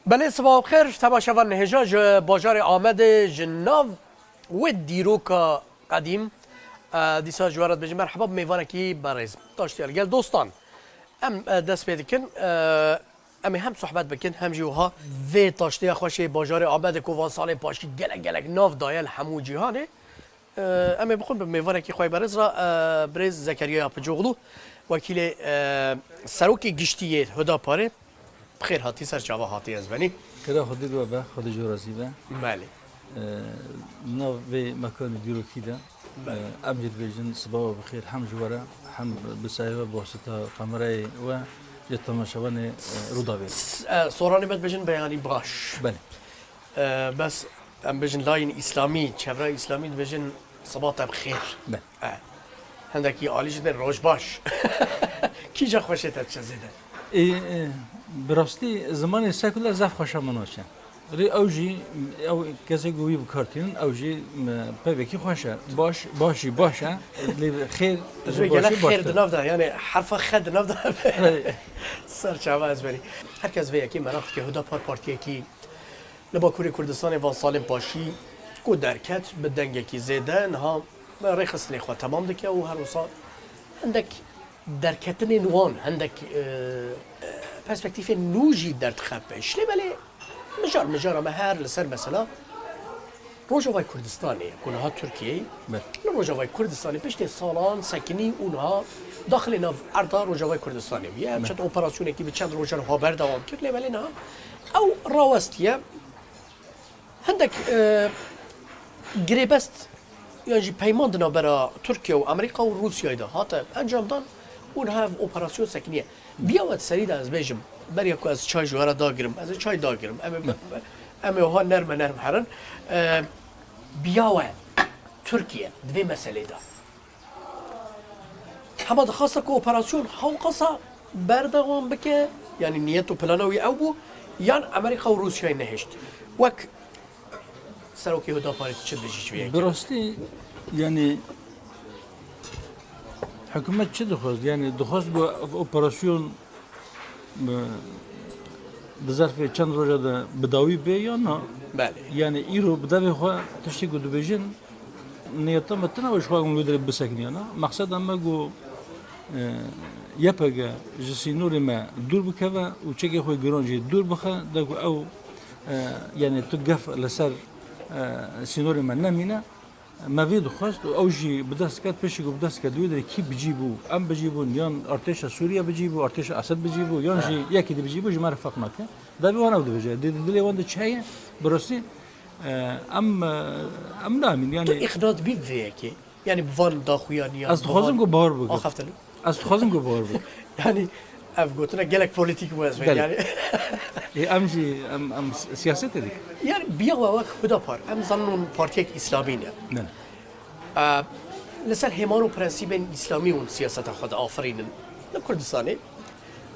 بله صباح بخیر تماشاوان هجاج باجار آمد جناو و دیروکا قدیم دیسا جوارت بجی مرحبا میوانه کی بارز داشتیال گل دوستان ام دست بیدکن امی هم صحبت بکن هم جوها و تاشتی خوشی باجار آمد کوان سال پاشی گلک ناو دایل همو جهانه امی بخون به میوانه کی خوای بارز را برز زکریا پجوغلو وکیل سروکی گشتیه هدا پاره بخیر هاتی سر جواب هاتی از بنی کرا خودی دو با خودی جورازی با بله ناو به مکان دیروکی دا امجد بیجن صباح بخیر هم جوارا هم بسایه بواسطه کامرای و تماشاوان رودابه سورانی بد بجن بیانی باش بله بس ام بجن لاین اسلامی چهره اسلامی بجن صباح بخیر بله هندکی عالی جدا روش باش کی جا خوشت تجزیده براستی زمان سکولار زف خوشم منوچه ری اوجی او کسی گویی بکارتین اوجی پیوکی خوشه باشه لی خیر باشی خیر دناف ده یعنی حرف خد دناف ده سر چاوا از بری هر کس وی کی مناخت که هدا پارتی کی لباکوری کردستان وان سالم پاشی کو درکت به دنگه کی زیدن ها رخص لیخوا تمام دکه و هر وسا عندك درکتن نوان عندك پرسپکتیف نوجی در تخبش لی بله مجار ما هر لسر مثلا روجاوای کردستانی اونها ترکیه روجاوای کردستانی پشت سالان سکنی اونها داخل ناو اردا روجاوای کردستانی بیه چند اپراسیونی که به چند روزا ها بر دوام کرد لی بله نه او راوستیه عندك گریبست یعنی پیمان دنا برای ترکیه و امریکا و روسیه ده هات انجام دان اونها اپراسیون سکنیه بیاوت سرید از بیجم برای که از چای جوهر داگرم از چای داگرم اما ها نرم هرن بیاوه ترکیه دوی مسئله ده همه دخواسته که اپراسیون حوقصا بردوام بکه یعنی نیت و پلانوی او بو یان امریکا و روسیه نهشت وک سروکی هدا پارت چه بجی شویه براستی یعنی حکومت چه دخواست یعنی دخواست با اپراسیون به ظرف چند روزه ده بداوی به یا نه بله یعنی ایرو بداوی خواه تشتی گودو بیجن نیتا متنا وش خواه اون لودر بسکنی نه مقصد اما گو یپگه جسینوری ما دور بکوه و چه خواه گرانجی دور بخواه دگو او یعنی تو گف لسر سینوری ما نمینه ما وید خواست و اوجی بدست کرد پیشی گفت بدست کرد ویدر کی بجیبو ام بجیبون یان ارتش سوریه بجیبو ارتش اسد بجیبو یان جی یکی دی بجیبو جمار فرق نکه دبی وانا بده بجی دلی وند چایه براستی ام نامین تو یعنی اخراج بی ویکی یعنی بوان داخویانی از خواستم گو باور بگم آخفتلو از خواستم گو باور بگم یعنی اف گوتنا گلک پولیتیک واز یعنی ام جی ام سیاست دیگه یعنی بیا وقت خدا پار ام زنون پارتی اسلامی نه لسر همان و پرنسیب اسلامی و سیاست خود آفرینن کردستانی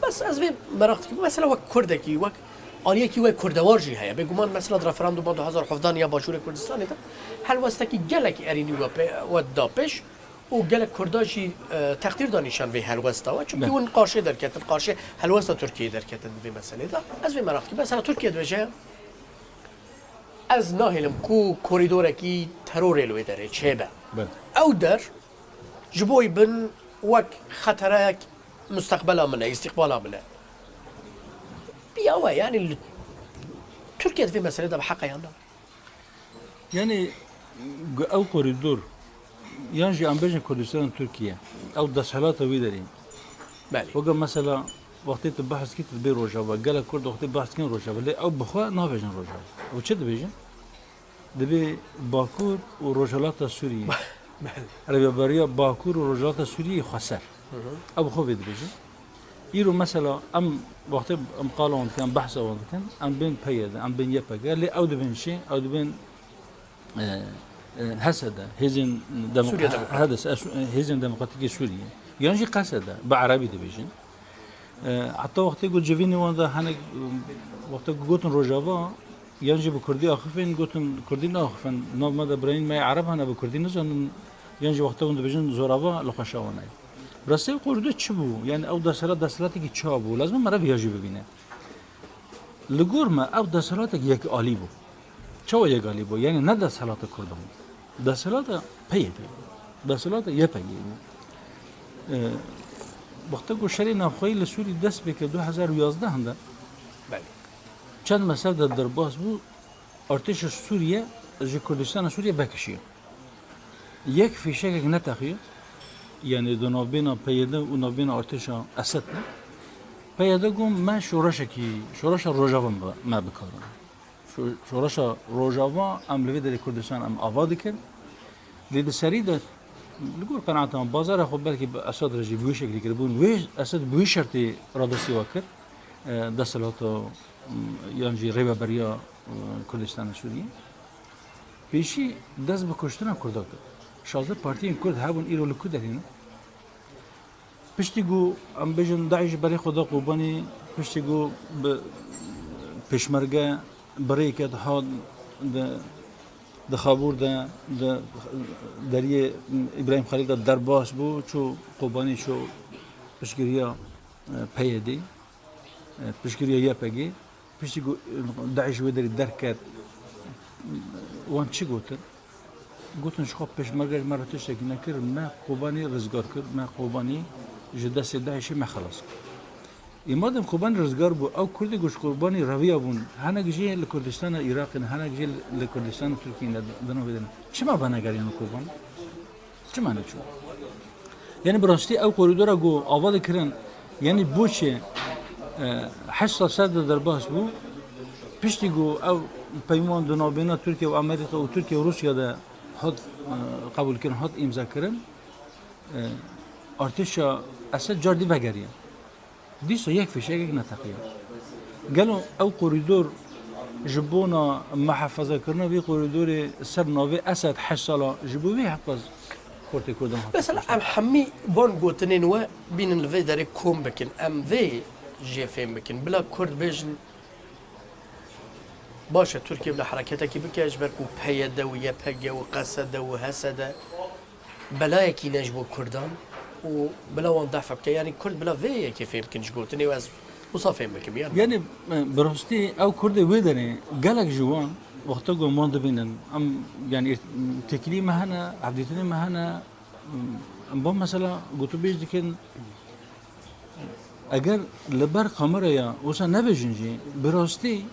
بس از وی مراقت که مثلا وقت کرده کی وقت آنیه کی وقت کردوار جی هیا بگمان مثلا رفراندوم 2017 یا باشور کردستانی ده هل واسه کی گلک ارینی و داپش و گلک کرداجی تقدیر دانیشان وی هل واسه و چون اون قارشه در کتن قارشه هل واسه ترکیه در کتن وی مسئله ده از وی مراقت که مثلا ترکیه دوجه از ناهلم کو کوریدور کی ترور الوی داره چه به او در جبوی بن وک خطرک مستقبل منه استقبال منه بیاوه یعنی ترکیه في مسألة ده بحقه يعني او كوريدور ينجي عم بيجن كردستان تركيا او دسحلات ويدرين بله وقت مثلا وقت بحث كيت بي روجابا قال كرد وقت بحث كين روجابا لي او بخوا نا بيجن روجابا وچه بيجن دبي باكور وروجالات سوريا عربي بريا باكور وروجالات سوريا خسر ابو خو بيجن يرو مثلا ام وقت ام قالوا كان بحث او كان ام بين بيد ام بين يبا قال لي او دبن شيء او دبن هسدا هزن هذا هزن ديمقراطية سوريا ينجي قسدا بعربي دبيجن حتى وقت يقول جفيني واندا هنك وقت قوتن روجافا ينجي بكردي اخفين قوتن كردين اخفين نو ماذا براين ما عرب هنا بكردي نزن ينجي وقت وند بيجن زورافا لخشاوناي براسي قردو چبو يعني او دسلاتي كي چابو لازم مرا بياجي ببينه لگور ما او دسالات یک عالی بو چه یک عالی بو یعنی نه دسالات کردم دسالات پیدی دسالات یه پیدی وقتی که شری نافخوایی لسوری دست بکه 2011 هنده بله چند مسئله در درباس بود ارتش سوریه جه کردستان سوریه بکشید یک فیشه که نتاخیه یعنی دو نابینا پیدا و نابینا ارتش اسد نه پیدا گم من شورش روجاوا ما بکارم شورش روجاوا ام لوی در کردستان ام آباد کرد لید سری ده لگور قناعتم بازار خود بلکه اسد رجی بوی شکلی کرد بون وی اسد بوی شرطی رادسی واکر دستلاتو یعنی ریبه بریا کردستان سوریه پیشی دست به کشتن کرده کرد 16 پارتی کرد هبون ایرو لکو دارین پشتی گو ام بجن داعش برای خدا قربانی پشتی گو پشمرگه برای که ها د خابور د دریه ابراهیم خلیل در باس بو چو قربانی شو پشگیریا پیدی پشگیریا یا پگی پشتی گو داعش و داری درکت وان چی گوتن گوتن شخوب پشمرگه مرا تشتکی نکر ما قربانی رزگار کرد ما قربانی جدست داعشی ما خلاص ایمادم قربانی رزگار بو او کردی گوش قربانی رویا بون هنگ جی لکردستان عراق هنگ جی لکردستان ترکیه دنو بدن چه ما بناگرین قربان چه معنی چون یعنی براستی او کوریدورا گو آواد کرن یعنی بوچه حسا صد در باس بو پشتی گو او پیمان دو بین ترکیه و امریکا و ترکیه و روسیه ده هات قبول کردن هات امضا کردن ارتش اسد جاردی وگریه دیسا یک فیشه یک نتقیه قالوا او کوریدور جبونا محافظه کردن بی کوریدور سر ناوی اسد حصلا جبو بی حفظ کورتی کردن مثلا ام حمی وان گوتنین و بین الوی داره کوم بکن ام وی جفیم بکن بلا کرد بجن باشه ترکیه بلا حرکته کی بکش برکو پیده و یپگه و قصده و حسده بلا یکی نجبو کردان و بلا وان دفع بکن یعنی کرد بلا وی یکی فهم کنش گوتنی و از مصافیم بکن یعنی براستی او کرد وی داره گلک جوان وقتا گو ماند بینن ام یعنی تکلی مهنا عبدیتنی مهنا ام با مثلا گوتو بیش دیکن اگر لبر خمره یا وسا نبجنجی براستی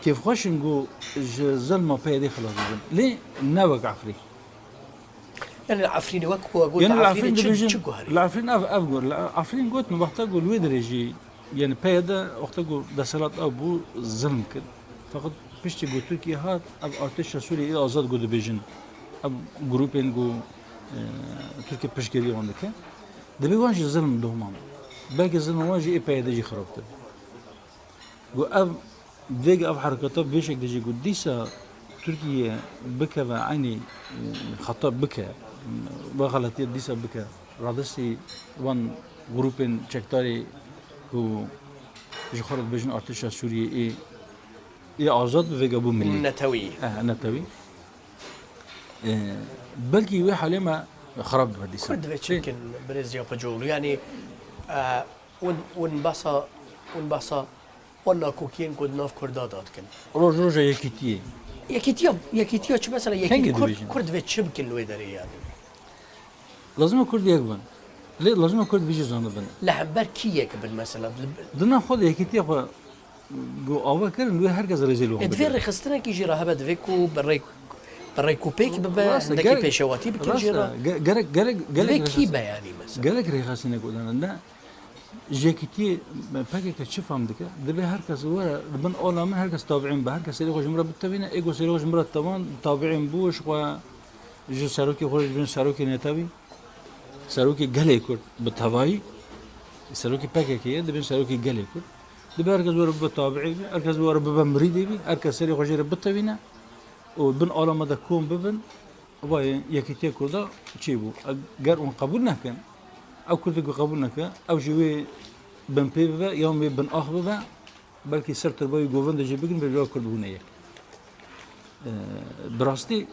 كيف خوش نقول ظلمة بيدي خلاص ليه نوق عفري يعني العفرين وقفوا اقول يعني العفرين تشجوا العفرين افقول العفرين قلت وقت اقول ويدرجي يعني بيدا وقت اقول ده صلاة ابو ظلم كده فقط بيشتي قلت تركيا هات اب ارتش سوري الى ازاد قد بيجن اب جروبين جو تركيا بشكري عندك ده بيواجه ظلم دوما باقي ظلم واجه اي بيدا جي خربت جو اب دیگه اف حرکتا بیشک دیجی گودیسا ترکیه بکه و عینی خطا بکه و غلطی دیسا بکه رادستی وان گروپن چکتاری کو جخورت بجن ارتش سوریه ای آزاد ویگا بو ملی نتوی نتوی بلکی وی حالی ما خراب بدیسا كرد فيتش يمكن بريزيا بجولو يعني ونبصا ولا كوكين قد ناف كردا داد كن روجا یکیتیه يكيتيا شو مثلا يكيتي كرد فيتش يمكن لو يدري يعني لازم كرد يكبن ليه لازم كرد فيجي زانه بن لا بر كي يكبن مثلا دنا خود یکیتیه خو جو اول كرن لو هرگز رزيلو ادفير رخصتنا كي جرا هبد فيكو بري كوبيك ببا دكي بيشواتي بكل جرا قالك كي يعني مثلا قالك رخصتنا قلنا جاكيتي باكي كتشوفهم ديك دبي هركز ورا بن اولا من هركز تابعين به هركز سيري خوش مرة بالتبينة ايجو سيري خوش مرة طبعا تابعين بوش و جو ساروكي خوش بين ساروكي نتابي ساروكي قلي كرد بالتهواي ساروكي باكي كي دبي ساروكي قلي كرد دبي هركز ورا بالتابعين هركز ورا بمريدي بي هركز سيري خوش بالتبينة وبن اولا ماذا كون ببن وباي يكيتي كردا تشيبو قال قبولنا كان او كردك قبولناك او جوي بن بيفا يوم بن اخبا بلكي سرت الباي جوفن دجي بيجن بيجوا كرد هنايا براستي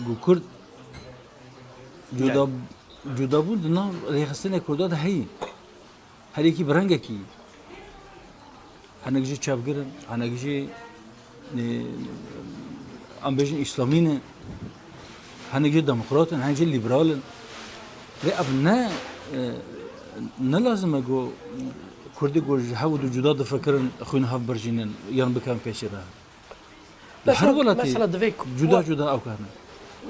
جو كرد جودا بود نا ريخستنا كردات هي هريكي برنگكي هنگی چاپگرن هنگی ام بیشین اسلامینه هنگی دموکراتن هنگی لیبرالن لی اب نه لازمه گو کردی گوش هاود و جدا دفکرن خوین هاف برجینن یان بکن پیشی راه هر ولاتی مثلا جدا او کنه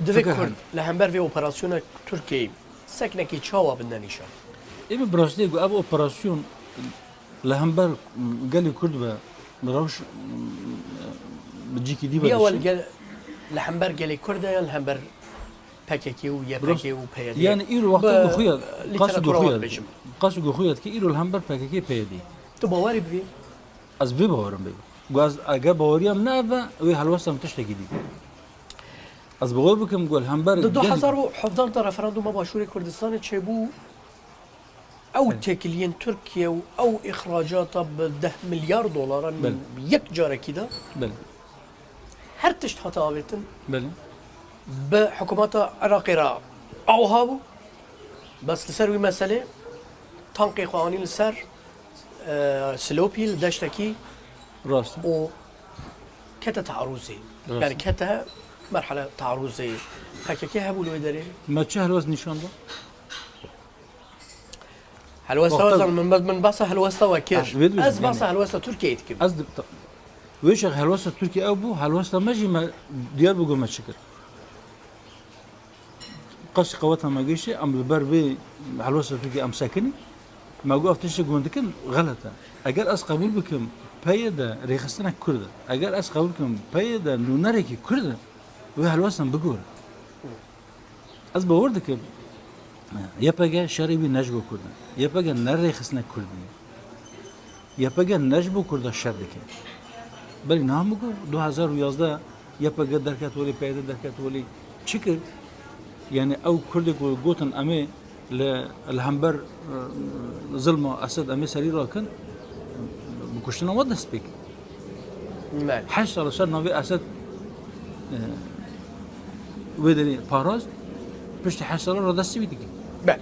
دوی کرد لهمبر وی اپراسیون ترکیه سکنکی چاوا بندنیشان ایم براستی گو اب اپراسیون لهمبر گلی کرد و مراوش بجیکی دی بی اول لهمبر گلی کرد یا لهمبر پککی و یا پکی و پیادی yani ایرو وقتی گوخویاد لیتراتورا قاسو گوخویاد که ایرو لهمبر پککی پیادی تو باوری بی از وی باورم بگو گو از اگه باوریم نه و وی حلوستم تشتکی دی از باور بکم گو لهمبر 2017 دا رفراندوم باشور کردستان چه بو او تکلین ترکیه و او اخراجات به 10 میلیارد دلار یک جارکی دا بله هر تشت هاتا آویتن بله به حکومت عراقی را اوها بو بس لسر وی مسئله تانقی خوانی لسر سلوپی لدشتکی راست و كتا تعرضي يعني كتا مرحلة تعرضي حكي هبو لو يدري ما چه هلوز نشان ده هلوستا وزن من باسا هلوستا وكيش از باسا هلوستا تركيا يتكب از ويش هلوستا تركيا ابو هلوستا ماجي ما ديار بقول ما شكر قص قوتها ما جيش ام البر بي هلوستا تركيا ام ساكني ما قف تشي قوندكن غلطه اگر از قبول بكم پیدا ریخستن کرده اگر از قبول کنم پیدا نونری که کرده و هلوسن بگور از باور که یا پگه شریبی نجبو کرده یا پگه نریخستن کرده یا پگه نجبو کرده شر که بلی نام بگو 2011 یا پگه درکت ولی پیدا درکت ولی چی کرد یعنی او کرده که گوتن امی لهمبر ظلم اسد امی سری را کن بکشتن آمد دست بک. بله. 8 سال سر نوی اسد ویدنی پاراز پشت 8 سال را دستی بیدی. بله.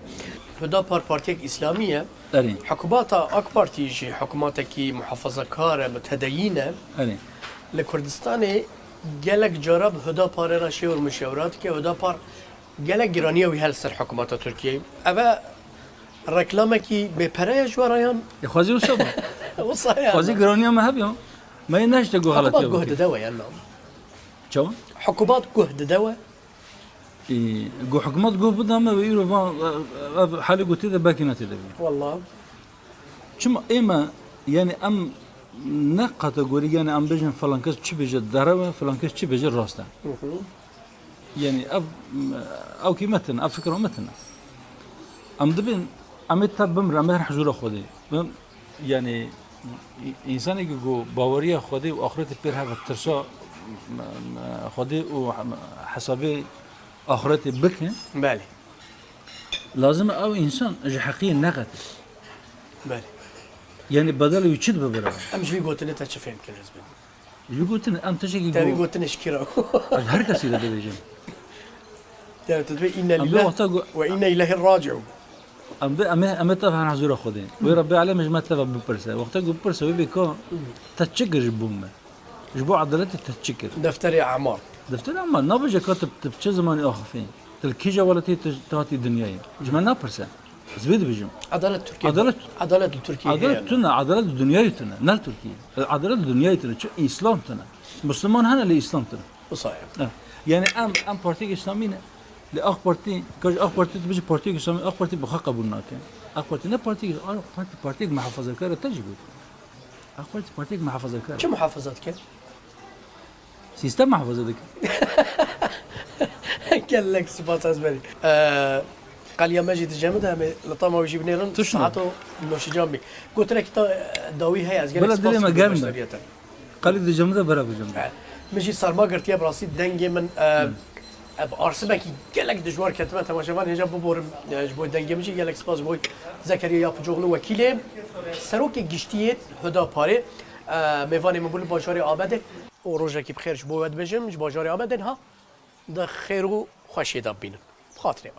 هدا پارتیک اسلامیه. دارین. حکومت آک پارتیجی حکومت کی محافظه کار متدینه. دارین. لکردستان گلک جرب هدا پاره را شور مشاورات که هدا پار گلک گرانیه وی هل سر حکومت ترکیه. اما رکلامه کی به پره جوارایان. خوازی وسبا. وصايا خوازی گرانی هم هبیم. ما يناشت جو غلط حكومات جهد دواء يلا شو؟ حكومات جهد دواء جو حكومات جو بدها ما بيقولوا ما حالي قلت ده باكي نتدبي والله شو إما يعني أم نقطة قولي يعني أم بيجن فلان كاس شو بيجي الدراوة فلان كاس شو بيجي الراسته يعني أو كي متن أفكر متن أم دبين أم يتبم رمضان حضور خودي يعني إنسان يجو باورية خودي وآخرته بيرها بالترسا خودي وحسابي آخرته بكن بالي لازم أو إنسان أجي حقيقي نقد بالي يعني بدل يشد ببرا أمش في قوتني تشوفين كذا زبون يقولون أم تجي تبي قوتني شكرا هر كسي ده بيجي تبي تبي إن لله وإن إليه الراجعون أم تفهم حضور خودين ويربي عليه مش ما تفهم ببرسة وقتها ببرسة ويبيكون تتشكر جبومه جبوا عضلات تتشكر دفتر أعمار دفتر أعمار نبجة كاتب تبتشي زماني آخفين تلكيجة ولا تهاتي دنياي جمال نابرسة زبيد بيجم عضلات تركيا عضلات التركية عضلات تنا عضلات الدنياي تنا نال تركيا عضلات الدنياي تنا شو إسلام تنا مسلمان هنا لإسلام تنا صحيح يعني أم بارتي إسلامية لأخ بارتي كاج أخ بارتي تبجي بارتي إسلامي أخ بارتي بخا قبولنا كان أخ بارتي نا بارتي بارتي محافظة كارة تجيبه أخ بارتي محافظة كارة شو محافظات كان؟ سيستم محافظة ذيك قال لك سباط أزبري قال يا ماجد الجامد هم لطامة ويجيب نيران ساعته نوش جامبي قلت لك داوي هي أزجل بلا دليل ما جامد قال لي الجامد برا بجامد مجي صار ما قلت يا براسي دنجي من بارسبك قال لك دجوار كتبه تماشافان هجا ببورم جبوي دنجي مجي قال لك سباز بوي زكريا يا بجوغلو وكيله سروك جشتيت هدا باري ميفاني من بول باشاري آباده و روزی بخیر بوید بجم باجاری آمدن ها ده خیر و خوشی دابینم خاطره